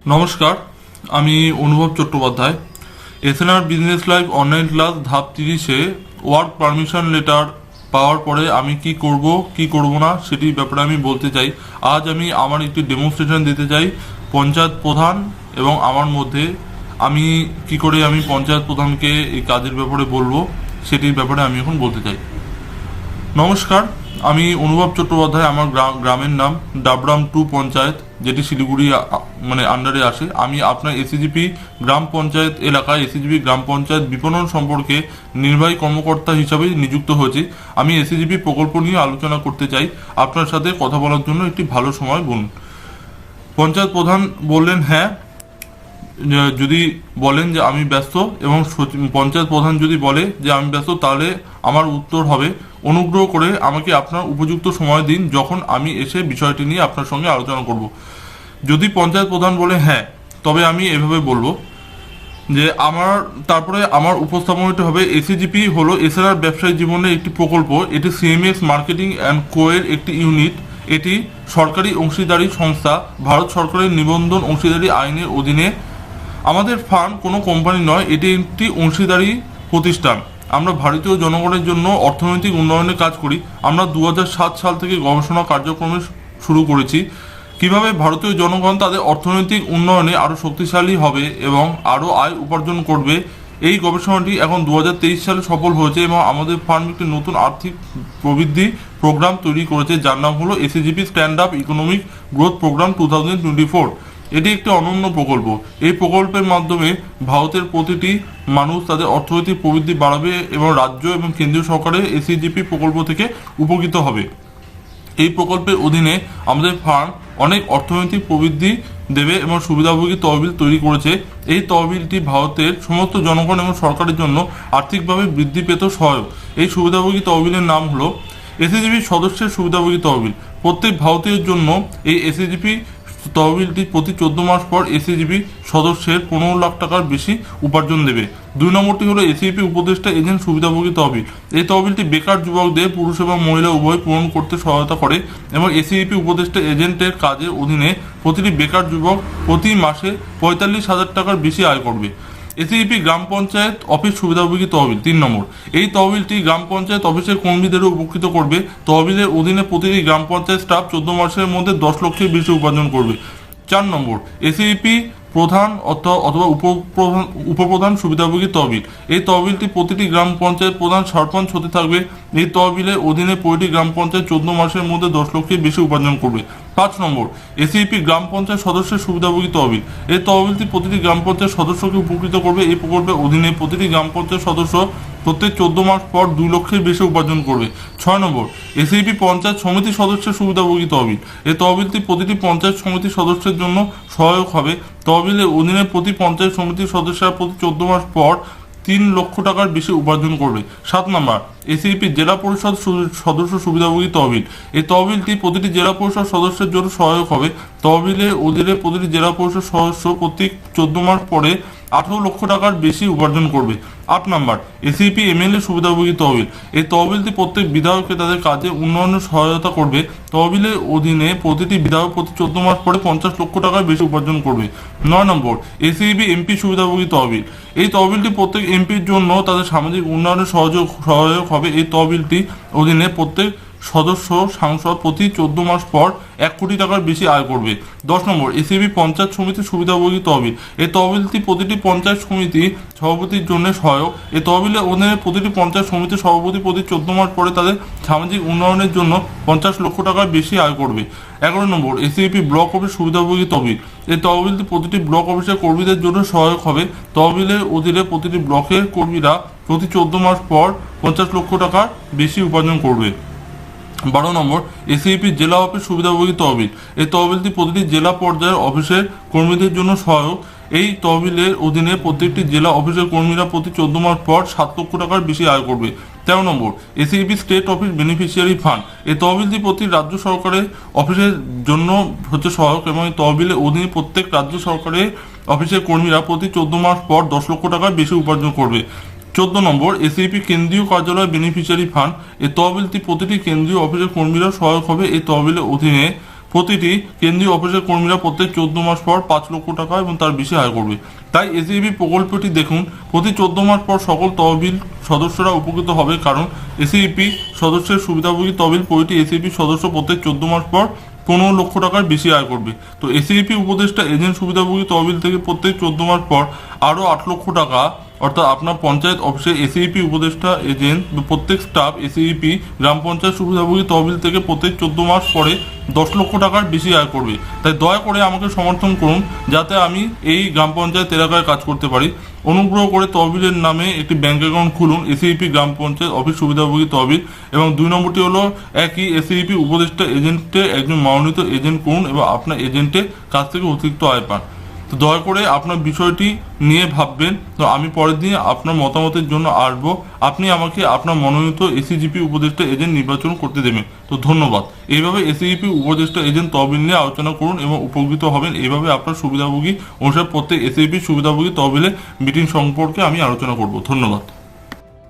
নমস্কার, আমি অনুভব Chattopadhyay. SNR business live online class ধাপ 30-এ ওয়ার্ক পারমিশন লেটার পাওয়ার পরে আমি কি করব কি করব না সেটির ব্যাপারে আমি বলতে চাই। আজ আমি আমার একটি ডেমনস্ট্রেশন দিতে চাই পঞ্চায়েত প্রধান এবং আমার মধ্যে। আমি কি করে আমি পঞ্চায়েত প্রধানকে এই কাজের ব্যাপারে বলবো সেটির ব্যাপারে আমি এখন বলতে চাই। নমস্কার, আমি অনুভব চট্টোপাধ্যায়। আমার গ্রামের নাম ডাবরাম 2 পঞ্চায়েত, যেটি শিলিগুড়ি আন্ডারে আসে। আমি আপনার এসিজিপি গ্রাম পঞ্চায়েত এলাকায় এসিজিপি গ্রাম পঞ্চায়েত বিপণন সম্পর্কে নির্বাহী কর্মকর্তা হিসাবে নিযুক্ত হয়েছি। আমি এসিজিপি প্রকল্প নিয়ে আলোচনা করতে চাই। আপনার সাথে কথা বলার জন্য একটি ভালো সময় বলুন। পঞ্চায়েত প্রধান বললেন হ্যাঁ। যদি বলেন যে আমি ব্যস্ত এবং পঞ্চায়েত প্রধান যদি বলে যে আমি ব্যস্ত, তাহলে আমার উত্তর হবে অনুগ্রহ করে আমাকে আপনার উপযুক্ত সময় দিন, যখন আমি এসে বিষয়টি নিয়ে আপনার সঙ্গে আলোচনা করব। যদি পঞ্চায়েত প্রধান বলে হ্যাঁ, তবে আমি এভাবে বলবো যে তারপরে আমার উপস্থাপনাটি হবে এসিজিপি হলো এসআরআর ব্যবসায়ী জীবনের একটি প্রকল্প। এটি সিএমএস মার্কেটিং অ্যান্ড কোয়ের একটি ইউনিট। এটি সরকারি অংশীদারি সংস্থা, ভারত সরকারের নিবন্ধন অংশীদারি আইনের অধীনে। আমাদের ফান্ড কোনো কোম্পানি নয়, এটি একটি অংশীদারি প্রতিষ্ঠান। আমরা ভারতীয় জনগণের জন্য অর্থনৈতিক উন্নয়নের কাজ করি। আমরা 2007 সাল থেকে গবেষণা কার্যক্রম শুরু করেছি কিভাবে ভারতীয় জনগণ তাদের অর্থনৈতিক উন্নয়নে আরও শক্তিশালী হবে এবং আরও আয় উপার্জন করবে। এই গবেষণাটি এখন 2023 সালে সফল হয়েছে এবং আমাদের ফার্ম একটি নতুন আর্থিক প্রবৃদ্ধি প্রোগ্রাম তৈরি করেছে, যার নাম হলো ACGP stand up economic growth programme 2024। এটি একটি অনন্য প্রকল্প। এই প্রকল্পের মাধ্যমে ভারতের প্রতিটি মানুষ তাদের অর্থনৈতিক প্রবৃদ্ধি বাড়াবে এবং রাজ্য এবং কেন্দ্রীয় সরকারের এসিজিপি প্রকল্প থেকে উপকৃত হবে। এই প্রকল্পের অধীনে আমাদের ফার্ম অনেক অর্থনৈতিক প্রবৃদ্ধি দেবে এবং সুবিধাভোগী তহবিল তৈরি করেছে। এই তহবিলটি ভারতের সমস্ত জনগণ এবং সরকারের জন্য আর্থিকভাবে বৃদ্ধি পেতে সহায়ক। এই সুবিধাভোগী তহবিলের নাম হলো এসিজিপি সদস্যের সুবিধাভোগী তহবিল। প্রত্যেক ভারতীয়ের জন্য এই এসিজিপি তহবিলটি প্রতি 14 মাস পর এসিজিপি সদস্যের 15 লাখ টাকার বেশি উপার্জন দেবে। 2 নম্বরটি হলো এসিজিপি উপদেষ্টা এজেন্ট সুবিধাভোগী তহবিল। এই তহবিলটি বেকার যুবকদের পুরুষ এবং মহিলা উভয় পূরণ করতে সহায়তা করে এবং এসিজিপি উপদেষ্টা এজেন্টের কাজের অধীনে প্রতিটি বেকার যুবক প্রতি মাসে 45,000 টাকার বেশি আয় করবে। এসিজিপি গ্রাম পঞ্চায়েত অফিস সুবিধাভোগী তহবিল 3 নম্বর। এই তহবিলটি গ্রাম পঞ্চায়েত অফিসের কর্মীদেরও উপকৃত করবে। তহবিলের অধীনে প্রতিটি গ্রাম পঞ্চায়েত স্টাফ 14 মাসের মধ্যে 10 লক্ষের বেশি উপার্জন করবে। 4 নম্বর এসিজিপি প্রধান অথবা উপপ্রধান সুবিধাভোগী তহবিল। এই তহবিলটি প্রতিটি গ্রাম পঞ্চায়েত প্রধান সরপঞ্চ হতে থাকবে। এই তহবিলের অধীনে প্রতিটি গ্রাম পঞ্চায়েত 14 মাসের মধ্যে 10 লক্ষের বেশি উপার্জন করবে। 5 নম্বর এসিপি গ্রাম পঞ্চায়েত সদস্যের সুবিধাভোগী তহবিল। এই তহবিলটি প্রতিটি গ্রাম পঞ্চায়েত সদস্যকে উপকৃত করবে। এই প্রকল্পের অধীনে প্রতিটি গ্রাম পঞ্চায়েত সদস্য প্রত্যেক 14 মাস পর 2 লক্ষের বেশি উপার্জন করবে। 6 নম্বর এসিপি পঞ্চায়েত সমিতি সদস্যের সুবিধাভোগী তহবিল। এই তহবিলটি প্রতিটি পঞ্চায়েত সমিতির সদস্যের জন্য সহায়ক হবে। তহবিলের অধীনে প্রতি পঞ্চায়েত সমিতির সদস্যরা প্রতি 14 মাস পর 3 লক্ষ টাকার বেশি উপার্জন করবে। 7 নম্বর এসিপি জেলা পরিষদ সদস্য সুবিধাভোগী তহবিল। এই তহবিলটি প্রতিটি জেলা পরিষদ সদস্যের জন্য সহায়ক হবে। তহবিলের অধীনে প্রতিটি জেলা পরিষদ সদস্য প্রত্যেক 14 মাস পরে 18 লক্ষ টাকার বেশি উপার্জন করবে। 8 নম্বর এসিপি এমএলএ সুবিধাভোগী তহবিল। এই তহবিলটি প্রত্যেক বিধায়ককে তাদের কাজে উন্নয়নের সহায়তা করবে। তহবিলের অধীনে প্রতিটি বিধায়ক প্রতি 14 মাস পরে 50 লক্ষ টাকার বেশি উপার্জন করবে। 9 নম্বর এসিবি এমপি সুবিধাভোগী তহবিল। এই তহবিলটি প্রত্যেক এমপির জন্য তাদের সামাজিক উন্নয়নের সহায়ক হবে। এই তহবিলটি অধীনে প্রত্যেক সদস্য সাংসদ প্রতি 14 মাস পর 1 কোটি টাকার বেশি আয় করবে। 10 নম্বর এসিবি পঞ্চায়েত সমিতির সুবিধাভোগী তহবিল। এই তহবিলটি প্রতিটি পঞ্চায়েত সমিতি সভাপতির জন্য সহায়ক। এই তহবিলের অধীনে প্রতিটি পঞ্চায়েত সমিতির সভাপতি প্রতি 14 মাস পরে তাদের সামাজিক উন্নয়নের জন্য 50 লক্ষ টাকার বেশি আয় করবে। 11 নম্বর এসিপি ব্লক অফিস সুবিধাভোগী তহবিল। এই তহবিলটি প্রতিটি ব্লক অফিসের কর্মীদের জন্য সহায়ক হবে। তহবিলের অধীনে প্রতিটি ব্লকের কর্মীরা প্রতি 14 মাস পর 50 লক্ষ টাকার বেশি উপার্জন করবে। 12 নম্বর এসিপি জেলা অফিস সুবিধাভোগী তহবিল। এই তহবিলটি প্রতিটি জেলা পর্যায়ের অফিসের কর্মীদের জন্য সহায়ক। এই তহবিলের অধীনে প্রত্যেকটি জেলা অফিসের কর্মীরা প্রতি 14 মাস পর 7 লক্ষ টাকার বেশি আয় করবে। 13 number ACP state office beneficiary fund. এই তহবিলটি প্রতি রাজ্য সরকারের অফিসের জন্য হচ্ছে সহায়ক এবং এই তহবিলের অধীনে প্রত্যেক রাজ্য সরকারের অফিসের কর্মীরা প্রতি 14 মাস পর 10 লক্ষ টাকার বেশি উপার্জন করবে। 14 নম্বর এসিপি কেন্দ্রীয় কার্যালয় বেনিফিশিয়ারি ফান্ড। এই তহবিলটি প্রতিটি কেন্দ্রীয় অফিসের কর্মীরা সহায়ক হবে। এই তহবিলের অধীনে প্রতিটি কেন্দ্রীয় অফিসের কর্মীরা প্রত্যেক 14 মাস পর 5 লক্ষ টাকা এবং তার বেশি আয় করবে। তাই এসইপি প্রকল্পটি দেখুন, প্রতি 14 মাস পর সকল তহবিল সদস্যরা উপকৃত হবে, কারণ এসইপি সদস্যের সুবিধাভোগী তহবিল প্রতিটি এসইপি সদস্য প্রত্যেক 14 মাস পর 15 লক্ষ টাকার বেশি আয় করবে। তো এসইপি উপদেষ্টা এজেন্ট সুবিধাভোগী তহবিল থেকে প্রত্যেক 14 মাস পর আরও 8 লক্ষ টাকা, অর্থাৎ আপনার পঞ্চায়েত অফিসে এসইপি উপদেষ্টা এজেন্ট প্রত্যেক স্টাফ এসইপি গ্রাম পঞ্চায়েত সুবিধাভোগী তহবিল থেকে প্রত্যেক 14 মাস পরে 10 লক্ষ টাকার বেশি আয় করবে। তাই দয়া করে আমাকে সমর্থন করুন যাতে আমি এই গ্রাম পঞ্চায়েত এলাকায় কাজ করতে পারি। অনুগ্রহ করে তহবিলের নামে একটি ব্যাংক অ্যাকাউন্ট খুলুন, এসইপি গ্রাম পঞ্চায়েত অফিস সুবিধাভোগী তহবিল। এবং 2 নম্বরটি হলো একই এসইপি উপদেষ্টা এজেন্টে একজন মনোনীত এজেন্ট করুন এবং আপনার এজেন্টের কাছ থেকে অতিরিক্ত আয় পান। তো দয়া করে আপনার বিষয়টি নিয়ে ভাববেন। তো আমি পরের দিন আপনার মতামতের জন্য আসবো। আপনি আমাকে আপনার মনোনীত এসইজিপি উপদেষ্টা এজেন্ট নির্বাচন করতে দেবেন। তো ধন্যবাদ। এইভাবে এসইজিপি উপদেষ্টা এজেন্ট তহবিল নিয়ে আলোচনা করুন এবং উপকৃত হবেন। এইভাবে আপনার সুবিধাভোগী অনুসারে প্রত্যেক এসইজিপি সুবিধাভোগী তহবিলে মিটিং সম্পর্কে আমি আলোচনা করব। ধন্যবাদ।